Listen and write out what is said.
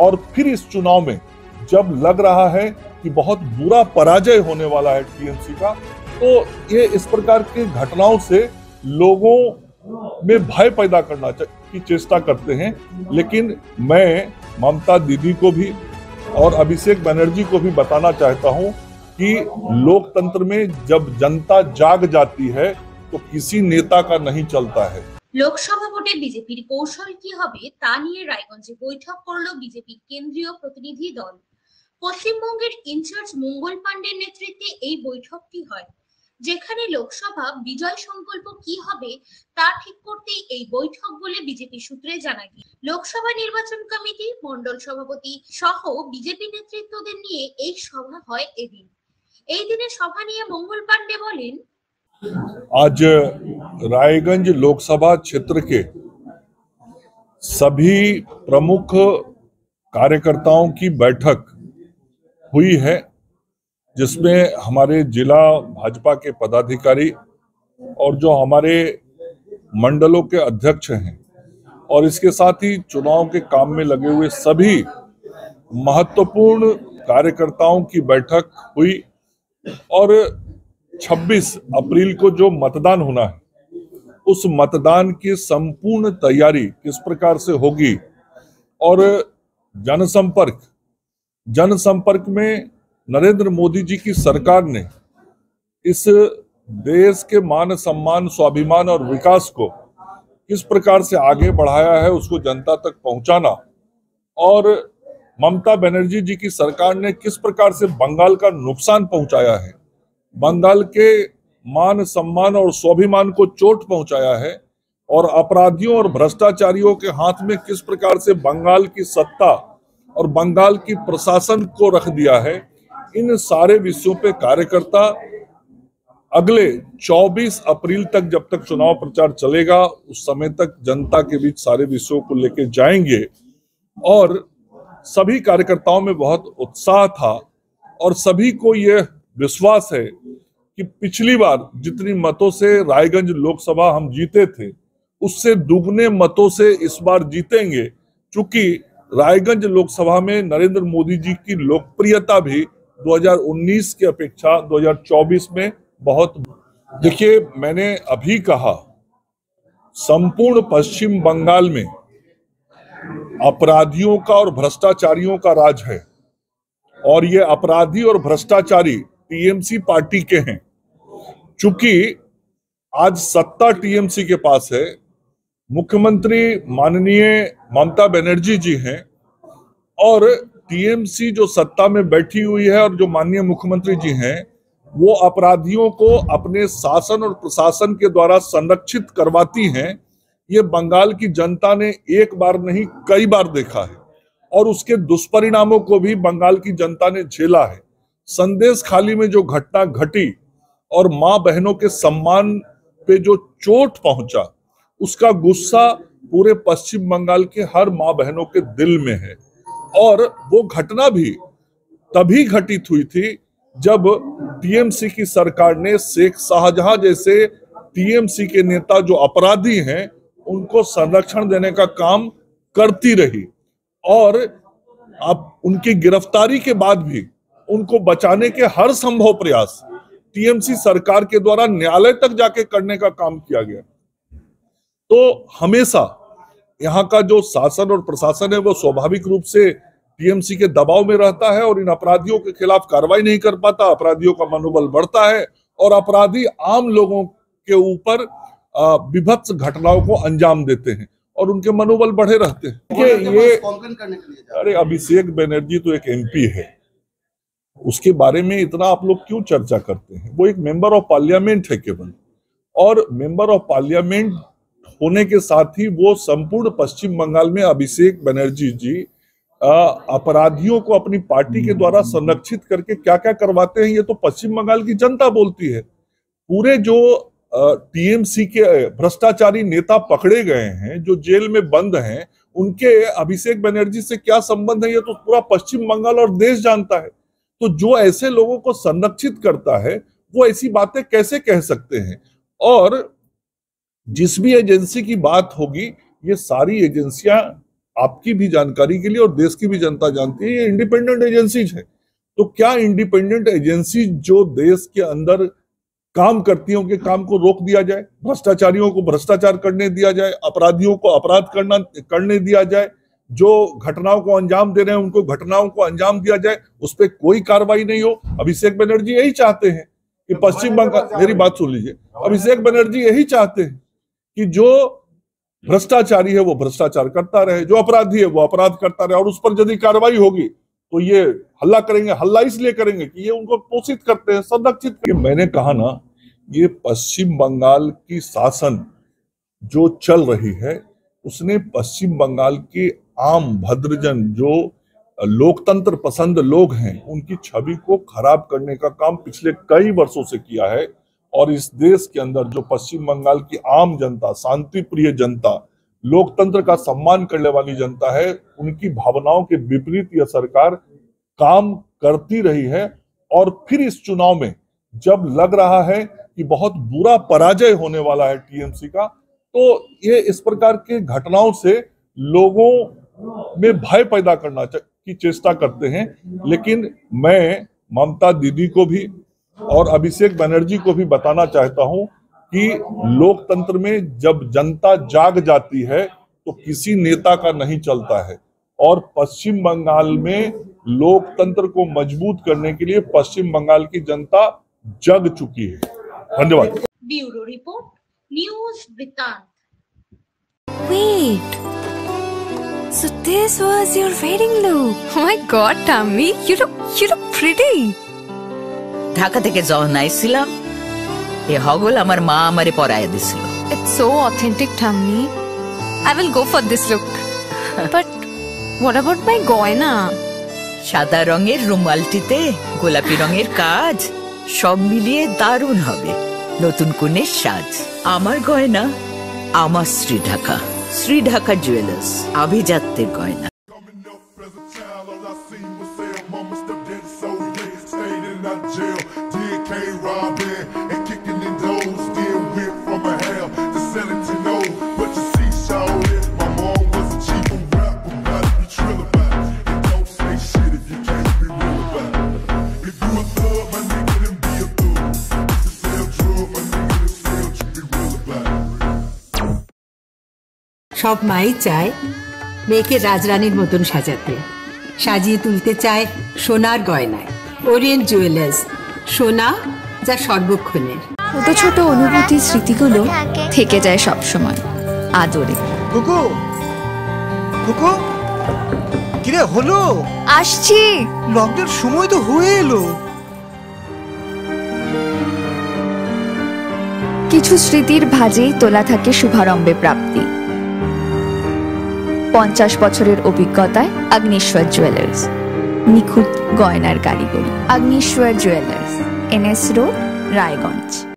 और फिर इस चुनाव में जब लग रहा है कि बहुत बुरा पराजय होने वाला है टीएमसी का, तो ये इस प्रकार की घटनाओं से लोगों में भय पैदा करना की चेष्टा करते हैं। लेकिन मैं ममता दीदी को भी और अभिषेक बनर्जी को भी बताना चाहता हूं कि लोकतंत्र में जब जनता जाग जाती है तो किसी नेता का नहीं चलता है। লোকসভা ভোটে বিজেপির কৌশল কি হবে তা নিয়ে রায়গঞ্জে বৈঠক করল বিজেপির কেন্দ্রীয় প্রতিনিধি দল। পশ্চিমবঙ্গের ইনচার্জ মঙ্গল পাণ্ডের নেতৃত্বে এই বৈঠকটি হয়, যেখানে লোকসভা বিজয় সংকল্প কি হবে তা ঠিক করতেই এই বৈঠক বলে বিজেপি সূত্রে জানা গিয়েছে। লোকসভা নির্বাচন কমিটি, মন্ডল সভাপতি সহ বিজেপি নেতৃত্বদের নিয়ে এই সভা হয় এদিন। এই দিনে সভা নিয়ে মঙ্গল পাণ্ডে বলেন, आज रायगंज लोकसभा क्षेत्र के सभी प्रमुख कार्यकर्ताओं की बैठक हुई है, जिसमें हमारे जिला भाजपा के पदाधिकारी और जो हमारे मंडलों के अध्यक्ष हैं और इसके साथ ही चुनाव के काम में लगे हुए सभी महत्वपूर्ण कार्यकर्ताओं की बैठक हुई। और 26 अप्रैल को जो मतदान होना है, उस मतदान की संपूर्ण तैयारी किस प्रकार से होगी और जनसंपर्क में नरेंद्र मोदी जी की सरकार ने इस देश के मान सम्मान, स्वाभिमान और विकास को किस प्रकार से आगे बढ़ाया है, उसको जनता तक पहुंचाना, और ममता बनर्जी जी की सरकार ने किस प्रकार से बंगाल का नुकसान पहुंचाया है, बंगाल के मान सम्मान और स्वाभिमान को चोट पहुंचाया है, और अपराधियों और भ्रष्टाचारियों के हाथ में किस प्रकार से बंगाल की सत्ता और बंगाल की प्रशासन को रख दिया है। इन सारे विषयों पे कार्यकर्ता अगले 24 अप्रैल तक, जब तक चुनाव प्रचार चलेगा, उस समय तक जनता के बीच सारे विषयों को लेकर जाएंगे। और सभी कार्यकर्ताओं में बहुत उत्साह था और सभी को यह विश्वास है कि पिछली बार जितनी मतों से रायगंज लोकसभा हम जीते थे, उससे दुगने मतों से इस बार जीतेंगे, क्योंकि रायगंज लोकसभा में नरेंद्र मोदी जी की लोकप्रियता भी 2019 की अपेक्षा 2024 में बहुत। देखिए, मैंने अभी कहा, संपूर्ण पश्चिम बंगाल में अपराधियों का और भ्रष्टाचारियों का राज है, और ये अपराधी और भ्रष्टाचारी टीएमसी पार्टी के हैं। चूंकि आज सत्ता टीएमसी के पास है, मुख्यमंत्री माननीय ममता बनर्जी जी हैं, और टीएमसी जो सत्ता में बैठी हुई है और जो माननीय मुख्यमंत्री जी हैं, वो अपराधियों को अपने शासन और प्रशासन के द्वारा संरक्षित करवाती हैं। ये बंगाल की जनता ने एक बार नहीं कई बार देखा है, और उसके दुष्परिणामों को भी बंगाल की जनता ने झेला है। संदेश खाली में जो घटना घटी और मां बहनों के सम्मान पे जो चोट पहुंचा, उसका गुस्सा पूरे पश्चिम बंगाल के हर मां बहनों के दिल में है। और वो घटना भी तभी घटित हुई थी जब टीएमसी की सरकार ने शेख शाहजहां जैसे टीएमसी के नेता जो अपराधी हैं, उनको संरक्षण देने का काम करती रही, और अब उनकी गिरफ्तारी के बाद भी उनको बचाने के हर संभव प्रयास टीएमसी सरकार के द्वारा न्यायालय तक जाके करने का काम किया गया। तो हमेशा यहाँ का जो शासन और प्रशासन है, वो स्वाभाविक रूप से टीएमसी के दबाव में रहता है और इन अपराधियों के खिलाफ कार्रवाई नहीं कर पाता। अपराधियों का मनोबल बढ़ता है और अपराधी आम लोगों के ऊपर विभत्स घटनाओं को अंजाम देते हैं और उनके मनोबल बढ़े रहते हैं। ये अरे, अभिषेक बनर्जी तो एक एमपी है, उसके बारे में इतना आप लोग क्यों चर्चा करते हैं? वो एक मेंबर ऑफ पार्लियामेंट है केवल, और मेंबर ऑफ पार्लियामेंट होने के साथ ही वो संपूर्ण पश्चिम बंगाल में अभिषेक बनर्जी जी अपराधियों को अपनी पार्टी के द्वारा संरक्षित करके क्या क्या करवाते हैं, ये तो पश्चिम बंगाल की जनता बोलती है। पूरे जो टीएमसी के भ्रष्टाचारी नेता पकड़े गए हैं, जो जेल में बंद हैं, उनके अभिषेक बनर्जी से क्या संबंध है, ये तो पूरा पश्चिम बंगाल और देश जानता है। तो जो ऐसे लोगों को संरक्षित करता है, वो ऐसी बातें कैसे कह सकते हैं? और जिस भी एजेंसी की बात होगी, ये सारी एजेंसियां आपकी भी जानकारी के लिए और देश की भी जनता जानती है, ये इंडिपेंडेंट एजेंसीज है। तो क्या इंडिपेंडेंट एजेंसी जो देश के अंदर काम करती है उनके काम को रोक दिया जाए, भ्रष्टाचारियों को भ्रष्टाचार करने दिया जाए, अपराधियों को अपराध करने दिया जाए, जो घटनाओं को अंजाम दे रहे हैं उनको घटनाओं को अंजाम दिया जाए, उस पर कोई कार्रवाई नहीं हो? अभिषेक बनर्जी यही चाहते हैं कि पश्चिम बंगाल, मेरी बात सुन लीजिए, अभिषेक बनर्जी यही चाहते हैं कि जो भ्रष्टाचारी है वो भ्रष्टाचार करता रहे, जो अपराधी है वो अपराध करता रहे, और उस पर यदि कार्रवाई होगी तो ये हल्ला करेंगे। हल्ला इसलिए करेंगे कि ये उनको पोषित करते हैं, संरक्षित करते हैं। मैंने कहा ना, ये पश्चिम बंगाल की शासन जो चल रही है उसने पश्चिम बंगाल के आम भद्रजन जो लोकतंत्र पसंद लोग हैं उनकी छवि को खराब करने का काम पिछले कई वर्षों से किया है। और इस देश के अंदर जो पश्चिम बंगाल की आम जनता, शांति प्रिय जनता, लोकतंत्र का सम्मान करने वाली जनता है, उनकी भावनाओं के विपरीत यह सरकार काम करती रही है। और फिर इस चुनाव में जब लग रहा है कि बहुत बुरा पराजय होने वाला है टीएमसी का, तो ये इस प्रकार के घटनाओं से लोगों में भय पैदा करना की चेष्टा करते हैं। लेकिन मैं ममता दीदी को भी और अभिषेक बनर्जी को भी बताना चाहता हूं कि लोकतंत्र में जब जनता जाग जाती है तो किसी नेता का नहीं चलता है। और पश्चिम बंगाल में लोकतंत्र को मजबूत करने के लिए पश्चिम बंगाल की जनता जग चुकी है। धन्यवाद। ब्यूरो रिपोर्ट, न्यूज़ वृत्तांत। Wait, so this was your wedding look? Oh my God, Tammy, you look pretty. Dhaka থেকে যখন আইছিলাম এ হগল আমার মা আমারে পরায় দিছিল। It's so authentic, Tammy. I will go for this look. But what about my goina? সাদা রঙের রুমালটিতে গোলাপি রঙের কাজ, সব মিলিয়ে দারুণ হবে নতুন কনের সাজ। আমার গয়না আমার শ্রী ঢাকা জুয়েলার্স, আভিজাত্যের গয়না। সব মাই চায় মেয়েকে রাজরানীর মতন সাজাতে, সাজিয়ে তুলতে চায় সোনার গয়নায়। ওরিয়েন্ট জুয়েলার্স, সোনা যা সর্বক্ষণের। ছোট ছোট অনুভূতি, স্মৃতিগুলো থেকে যায় সব সময় আদরে। কুকু কুকু, কিরে হলো? আসছি, লকডাউন সময় তো হয়ে এলো। কিছু স্মৃতির ভাজেই তোলা থাকে শুভারম্ভে প্রাপ্তি। 50 বছরের অভিজ্ঞতায় আগ্নেশ্বর জুয়েলার্স, নিখুঁত গয়নার কারিগরি। Agneshwar jewellers, NS road, Raiganj.